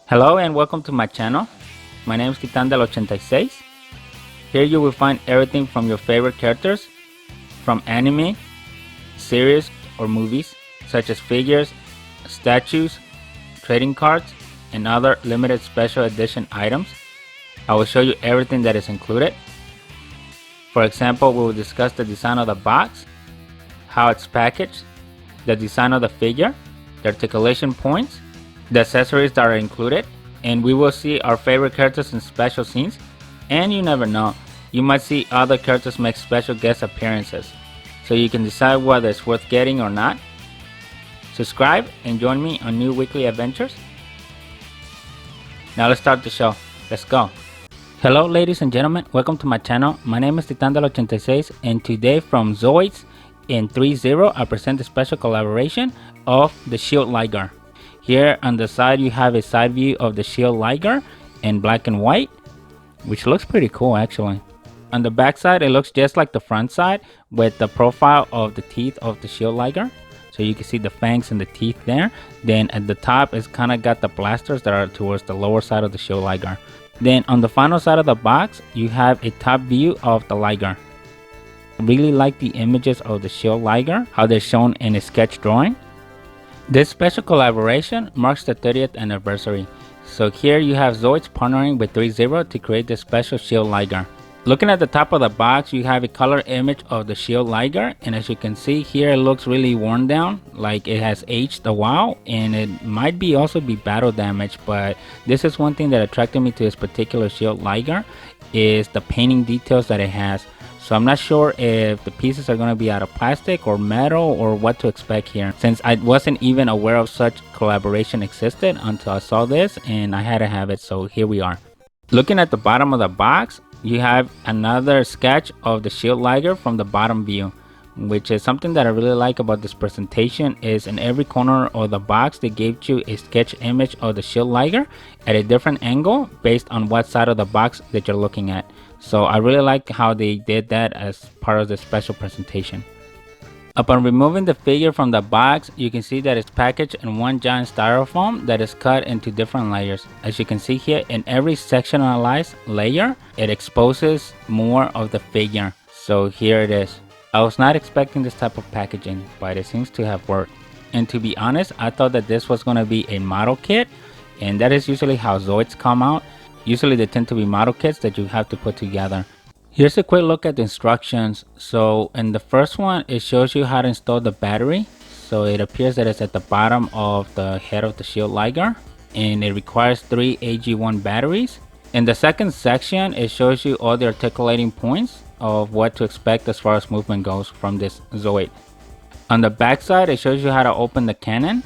Hello and welcome to my channel. My name is Titan del 86. Here you will find everything from your favorite characters from anime, series or movies, such as figures, statues, trading cards, and other limited special edition items. I will show you everything that is included. For example, we will discuss the design of the box, how it's packaged, the design of the figure, the articulation points, the accessories that are included, and we will see our favorite characters in special scenes. And you never know, you might see other characters make special guest appearances, so you can decide whether it's worth getting or not. Subscribe and join me on new weekly adventures. Now let's start the show. Let's go. Hello ladies and gentlemen, welcome to my channel. My name is Titan del 86, and today from Zoids and Threezero I present the special collaboration of the Shield Liger. Here on the side you have a side view of the Shield Liger in black and white, which looks pretty cool actually. On the back side it looks just like the front side with the profile of the teeth of the Shield Liger. So you can see the fangs and the teeth there. Then at the top it's kind of got the blasters that are towards the lower side of the Shield Liger. Then on the final side of the box you have a top view of the Liger. I really like the images of the Shield Liger, how they're shown in a sketch drawing. This special collaboration marks the 30th anniversary. So here you have Zoids partnering with Threezero to create this special Shield Liger. Looking at the top of the box, you have a color image of the Shield Liger, and as you can see here, it looks really worn down, like it has aged a while, and it might also be battle damage. But this is one thing that attracted me to this particular Shield Liger, is the painting details that it has. So I'm not sure if the pieces are going to be out of plastic or metal or what to expect here, since I wasn't even aware of such collaboration existed until I saw this and I had to have it. So here we are. Looking at the bottom of the box, you have another sketch of the Shield Liger from the bottom view, which is something that I really like about this presentation. Is in every corner of the box they gave you a sketch image of the Shield Liger at a different angle based on what side of the box that you're looking at. So I really like how they did that as part of the special presentation. Upon removing the figure from the box, you can see that it's packaged in one giant styrofoam that is cut into different layers. As you can see here, in every sectionalized layer, it exposes more of the figure. So here it is. I was not expecting this type of packaging, but it seems to have worked. And to be honest, I thought that this was going to be a model kit, and that is usually how Zoids come out. Usually they tend to be model kits that you have to put together. Here's a quick look at the instructions. So in the first one, it shows you how to install the battery. So it appears that it's at the bottom of the head of the Shield Liger, and it requires 3 AG1 batteries. In the second section, it shows you all the articulating points of what to expect as far as movement goes from this Zoid. On the back side, it shows you how to open the cannon.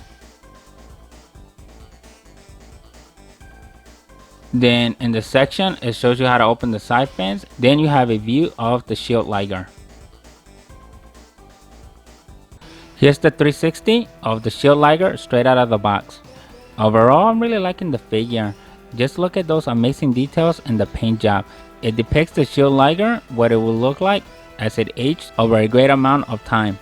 Then in the section, it shows you how to open the side fins. Then you have a view of the Shield Liger. Here's the 360 of the Shield Liger straight out of the box. Overall, I'm really liking the figure. Just look at those amazing details in the paint job. It depicts the Shield Liger, what it will look like as it aged over a great amount of time.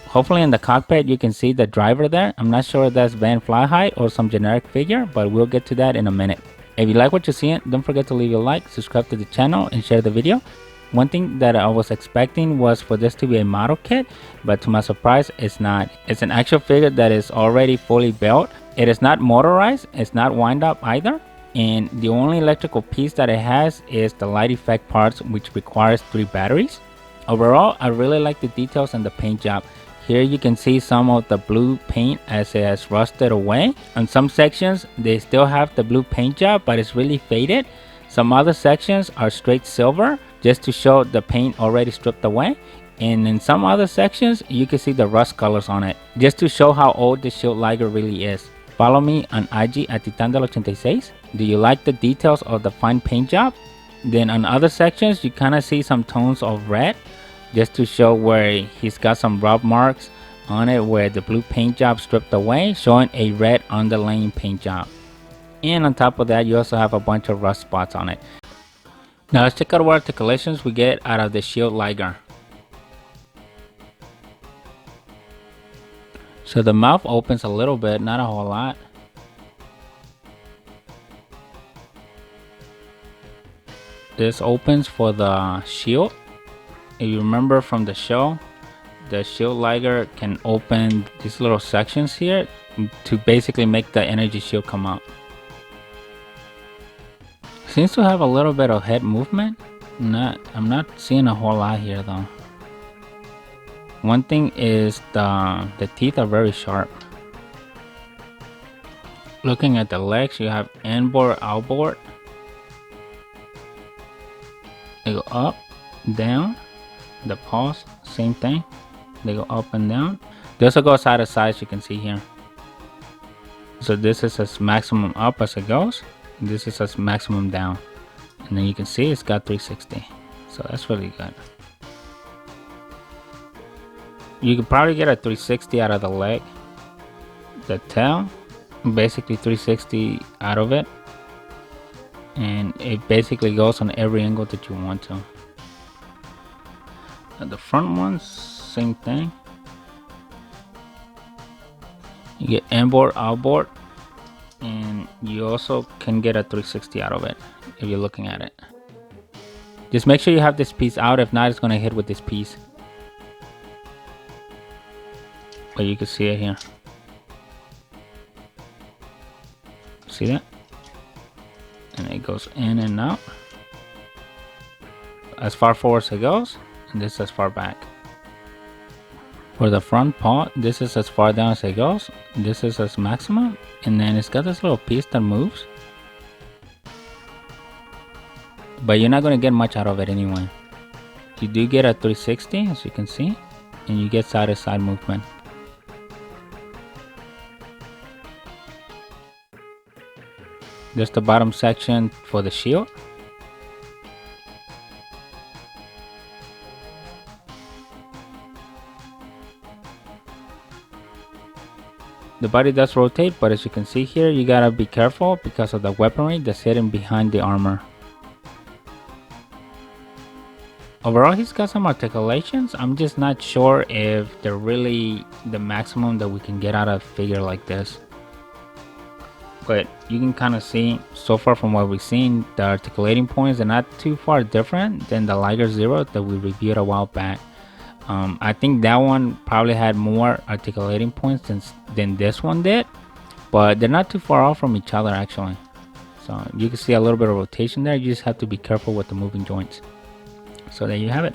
Hopefully in the cockpit you can see the driver there. I'm not sure if that's Van Flyhigh or some generic figure, but we'll get to that in a minute. If you like what you're seeing, don't forget to leave a like, subscribe to the channel, and share the video. One thing that I was expecting was for this to be a model kit, but to my surprise, it's not. It's an actual figure that is already fully built. It is not motorized, it's not wind up either, and the only electrical piece that it has is the light effect parts, which requires 3 batteries. Overall, I really like the details and the paint job. Here you can see some of the blue paint as it has rusted away. On some sections they still have the blue paint job, but it's really faded. Some other sections are straight silver, just to show the paint already stripped away. And in some other sections you can see the rust colors on it, just to show how old the Shield Liger really is. Follow me on IG at Titan del 86. Do you like the details of the fine paint job? Then on other sections you kind of see some tones of red, just to show where he's got some rub marks on it where the blue paint job stripped away, showing a red underlaying paint job. And on top of that you also have a bunch of rust spots on it. Now let's check out what articulations we get out of the Shield Liger. So the mouth opens a little bit, not a whole lot. This opens for the shield. If you remember from the show, the Shield Liger can open these little sections here to basically make the energy shield come out. Seems to have a little bit of head movement. I'm not seeing a whole lot here though. One thing is the teeth are very sharp. Looking at the legs, you have inboard, outboard. They go up, down. The paws, same thing. They go up and down. They also go side to side, as you can see here. So this is as maximum up as it goes. This is as maximum down. And then you can see it's got 360. So that's really good. You could probably get a 360 out of the leg. The tail, basically 360 out of it. And it basically goes on every angle that you want to. And the front ones, same thing. You get inboard, outboard, and you also can get a 360 out of it if you're looking at it. Just make sure you have this piece out, if not it's going to hit with this piece. But you can see it here. See that? And it goes in and out. As far forward as it goes, and this as far back. For the front paw, this is as far down as it goes. This is as maximum. And then it's got this little piece that moves. But you're not going to get much out of it anyway. You do get a 360, as you can see. And you get side to side movement. There's the bottom section for the shield. The body does rotate, but as you can see here, you gotta be careful because of the weaponry that's hidden behind the armor. Overall, he's got some articulations. I'm just not sure if they're really the maximum that we can get out of a figure like this. But you can kind of see, so far from what we've seen, the articulating points are not too far different than the Liger Zero that we reviewed a while back. I think that one probably had more articulating points than this one did, but they're not too far off from each other actually. So you can see a little bit of rotation there. You just have to be careful with the moving joints. So there you have it.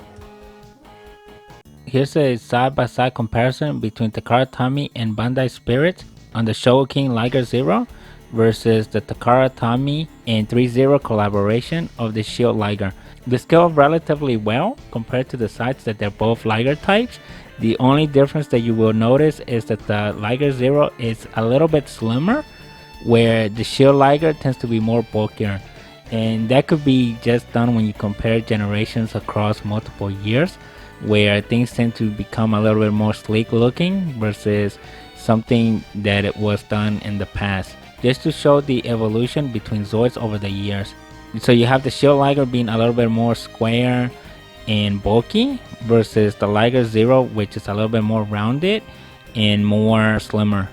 Here's a side-by-side comparison between Takara Tomy and Bandai Spirits on the Chogokin Liger Zero versus the Takara Tomy and Threezero collaboration of the Shield Liger. They scale relatively well compared to the sides that they're both Liger types. The only difference that you will notice is that the Liger Zero is a little bit slimmer, where the Shield Liger tends to be more bulkier. And that could be just done when you compare generations across multiple years, where things tend to become a little bit more sleek looking versus something that it was done in the past. Just to show the evolution between Zoids over the years. So you have the Shield Liger being a little bit more square and bulky versus the Liger Zero, which is a little bit more rounded and more slimmer.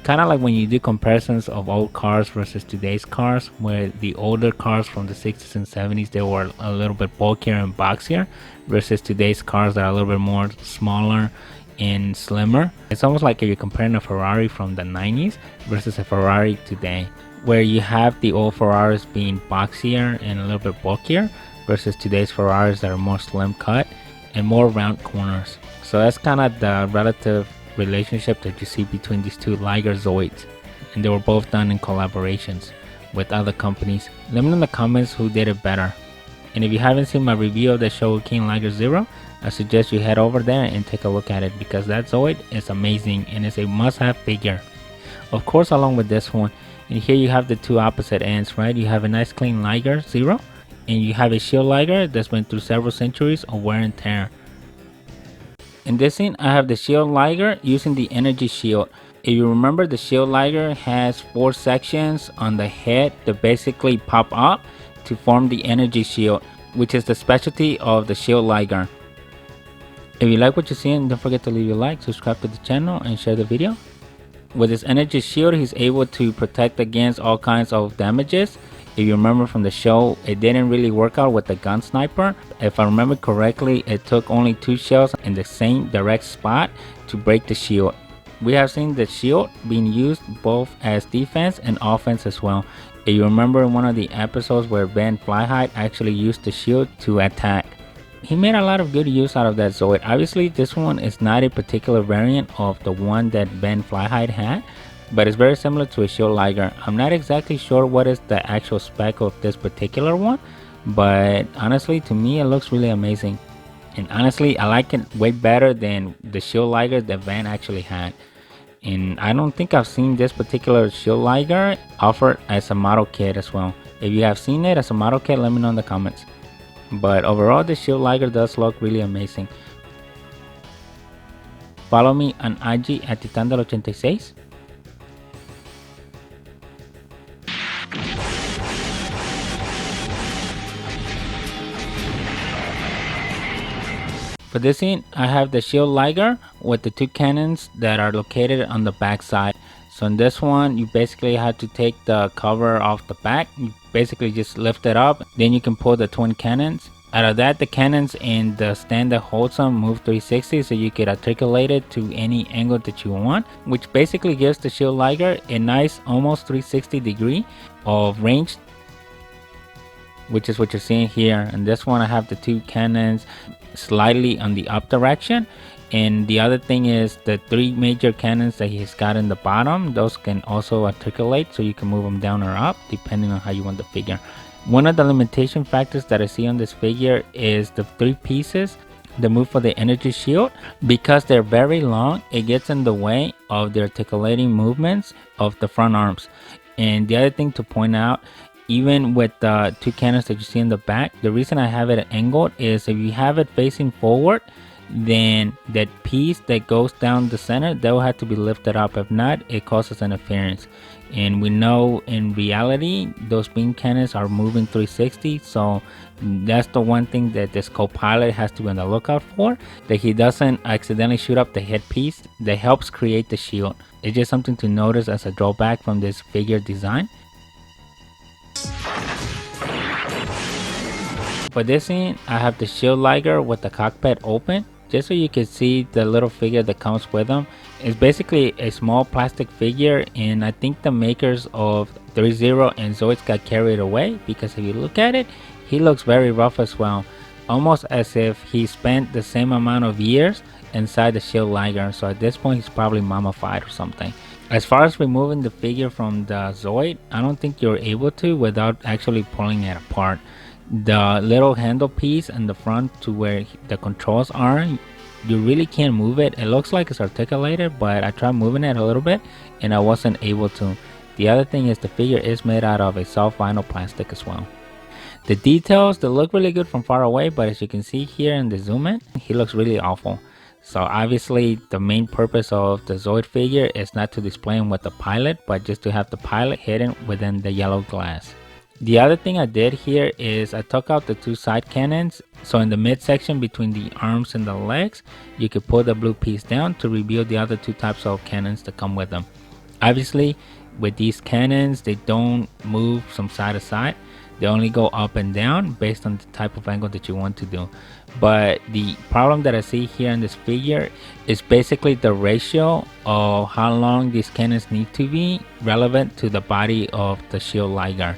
Kind of like when you do comparisons of old cars versus today's cars, where the older cars from the 60s and 70s, they were a little bit bulkier and boxier versus today's cars that are a little bit more smaller and slimmer. It's almost like if you're comparing a Ferrari from the 90s versus a Ferrari today, where you have the old Ferraris being boxier and a little bit bulkier versus today's Ferraris that are more slim cut and more round corners. So that's kind of the relative relationship that you see between these two Liger Zoids, and they were both done in collaborations with other companies. Let me know in the comments who did it better. And if you haven't seen my review of the Chogokin Liger Zero, I suggest you head over there and take a look at it, because that Zoid is amazing and is a must-have figure. Of course, along with this one. And here you have the two opposite ends, right? You have a nice clean Liger Zero, and you have a Shield Liger that's been through several centuries of wear and tear. In this scene, I have the Shield Liger using the energy shield. If you remember, the Shield Liger has 4 sections on the head that basically pop up to form the energy shield, which is the specialty of the Shield Liger. If you like what you're seeing, don't forget to leave a like, subscribe to the channel, and share the video. With his energy shield, he's able to protect against all kinds of damages. If you remember from the show, it didn't really work out with the gun sniper. If I remember correctly, it took only 2 shells in the same direct spot to break the shield. We have seen the shield being used both as defense and offense as well. If you remember in one of the episodes where Ben Flyhide actually used the shield to attack. He made a lot of good use out of that Zoid. Obviously, this one is not a particular variant of the one that Ben Flyhide had, but it's very similar to a Shield Liger. I'm not exactly sure what is the actual spec of this particular one, but honestly, to me, it looks really amazing. And honestly, I like it way better than the Shield Liger that Van actually had. And I don't think I've seen this particular Shield Liger offered as a model kit as well. If you have seen it as a model kit, let me know in the comments. But overall, the Shield Liger does look really amazing. Follow me on IG at Titandalo86. For this scene, I have the Shield Liger with the 2 cannons that are located on the back side. So in this one, you basically have to take the cover off the back. You basically just lift it up, then you can pull the twin cannons. Out of that, the cannons and the stand that holds them move 360, so you can articulate it to any angle that you want, which basically gives the Shield Liger a nice almost 360 degree of range, which is what you're seeing here. And this one, I have the 2 cannons slightly on the up direction, and the other thing is the 3 major cannons that he's got in the bottom, those can also articulate, so you can move them down or up depending on how you want the figure. One of the limitation factors that I see on this figure is the 3 pieces that move for the energy shield. Because they're very long, it gets in the way of the articulating movements of the front arms. And the other thing to point out, even with the 2 cannons that you see in the back, the reason I have it angled is if you have it facing forward, then that piece that goes down the center, that will have to be lifted up. If not, it causes interference. And we know in reality, those beam cannons are moving 360. So that's the one thing that this co-pilot has to be on the lookout for, that he doesn't accidentally shoot up the headpiece that helps create the shield. It's just something to notice as a drawback from this figure design. For this scene, I have the Shield Liger with the cockpit open, just so you can see the little figure that comes with them. It's basically a small plastic figure, and I think the makers of Threezero and Zoids got carried away, because if you look at it, he looks very rough as well, almost as if he spent the same amount of years inside the Shield Liger. So at this point, he's probably mummified or something. As far as removing the figure from the Zoid, I don't think you're able to without actually pulling it apart. The little handle piece in the front to where the controls are, you really can't move it. It looks like it's articulated, but I tried moving it a little bit and I wasn't able to. The other thing is the figure is made out of a soft vinyl plastic as well. The details, they look really good from far away, but as you can see here in the zoom in, he looks really awful. So obviously the main purpose of the Zoid figure is not to display him with the pilot, but just to have the pilot hidden within the yellow glass. The other thing I did here is I took out the 2 side cannons. So in the midsection between the arms and the legs, you could pull the blue piece down to reveal the other 2 types of cannons that come with them. Obviously, with these cannons, they don't move from side to side. They only go up and down based on the type of angle that you want to do. But the problem that I see here in this figure is basically the ratio of how long these cannons need to be relevant to the body of the Shield Liger.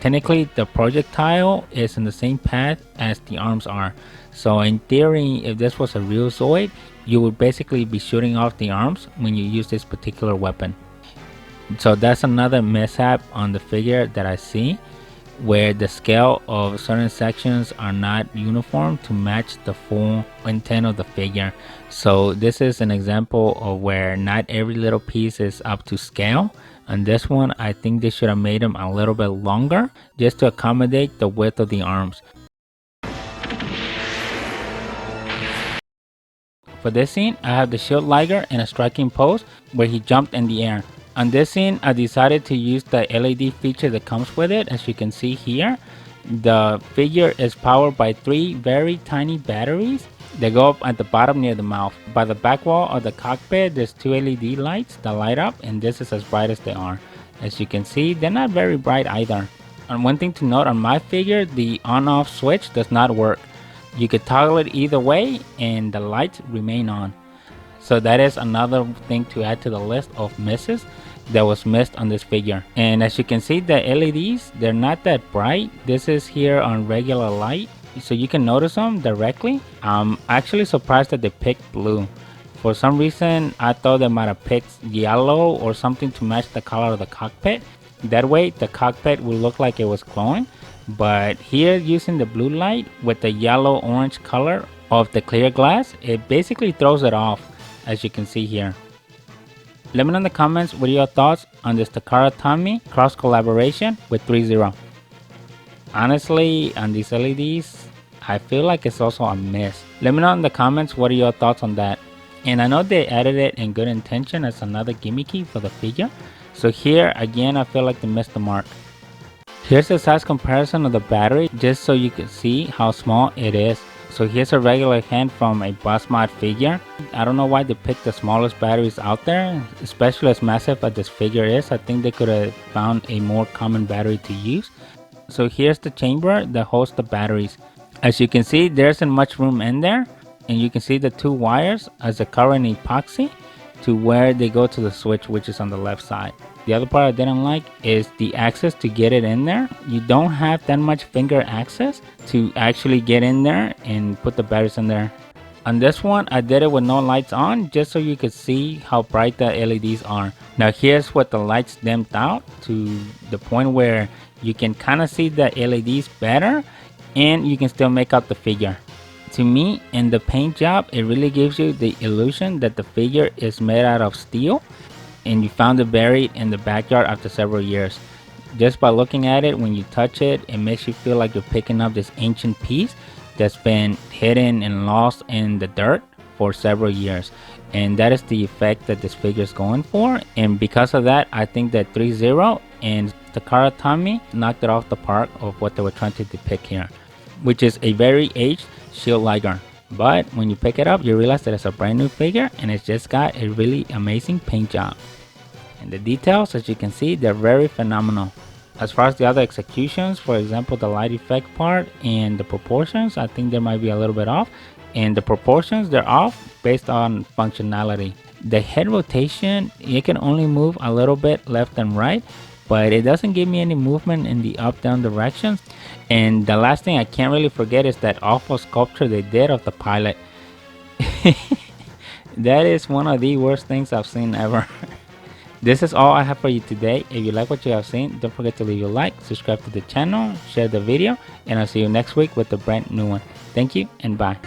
Technically, the projectile is in the same path as the arms are. So in theory, if this was a real Zoid, you would basically be shooting off the arms when you use this particular weapon. So that's another mishap on the figure that I see, where the scale of certain sections are not uniform to match the full intent of the figure. So this is an example of where not every little piece is up to scale. On this one, I think they should have made them a little bit longer just to accommodate the width of the arms. For this scene, I have the Shield Liger in a striking pose where he jumped in the air. On this scene, I decided to use the LED feature that comes with it. As you can see here, the figure is powered by 3 very tiny batteries, They go up at the bottom near the mouth. By the back wall of the cockpit, there's two LED lights that light up, and this is as bright as they are. As you can see, they're not very bright either. And one thing to note on my figure, the on-off switch does not work. You could toggle it either way and the lights remain on. So that is another thing to add to the list of misses that was missed on this figure. And as you can see, the LEDs, they're not that bright. This is here on regular light, so you can notice them directly. I'm actually surprised that they picked blue. For some reason, I thought they might have picked yellow or something to match the color of the cockpit. That way, the cockpit will look like it was glowing. But here, using the blue light with the yellow-orange color of the clear glass, it basically throws it off, as you can see here. Let me know in the comments what are your thoughts on this Takara Tomy cross collaboration with Threezero. Honestly, on these LEDs, I feel like it's also a miss. Let me know in the comments what are your thoughts on that. And I know they added it in good intention as another gimmicky for the figure. So here, again, I feel like they missed the mark. Here's the size comparison of the battery, just so you can see how small it is. So here's a regular hand from a bus mod figure. I don't know why they picked the smallest batteries out there, especially as massive as this figure is. I think they could have found a more common battery to use. So here's the chamber that holds the batteries. As you can see, there isn't much room in there. And you can see the two wires as a current epoxy to where they go to the switch, which is on the left side. The other part I didn't like is the access to get it in there. You don't have that much finger access to actually get in there and put the batteries in there. On this one, I did it with no lights on, just so you could see how bright the LEDs are. Now here's what the lights dimmed out to the point where you can kind of see the LEDs better and you can still make out the figure. To me, in the paint job, it really gives you the illusion that the figure is made out of steel and you found it buried in the backyard after several years. Just by looking at it, when you touch it, it makes you feel like you're picking up this ancient piece that's been hidden and lost in the dirt for several years. And that is the effect that this figure is going for. And because of that, I think that Threezero and Takara Tomy knocked it off the park of what they were trying to depict here, which is a very aged Shield Liger. But when you pick it up, you realize that it's a brand new figure and it's just got a really amazing paint job. And the details, as you can see, they're very phenomenal. As far as the other executions, for example, the light effect part and the proportions, I think they might be a little bit off. And the proportions, they're off based on functionality. The head rotation, it can only move a little bit left and right, but it doesn't give me any movement in the up-down directions. And the last thing I can't really forget is that awful sculpture they did of the pilot. That is one of the worst things I've seen ever. This is all I have for you today. If you like what you have seen, don't forget to leave a like, subscribe to the channel, share the video, and I'll see you next week with a brand new one. Thank you and bye.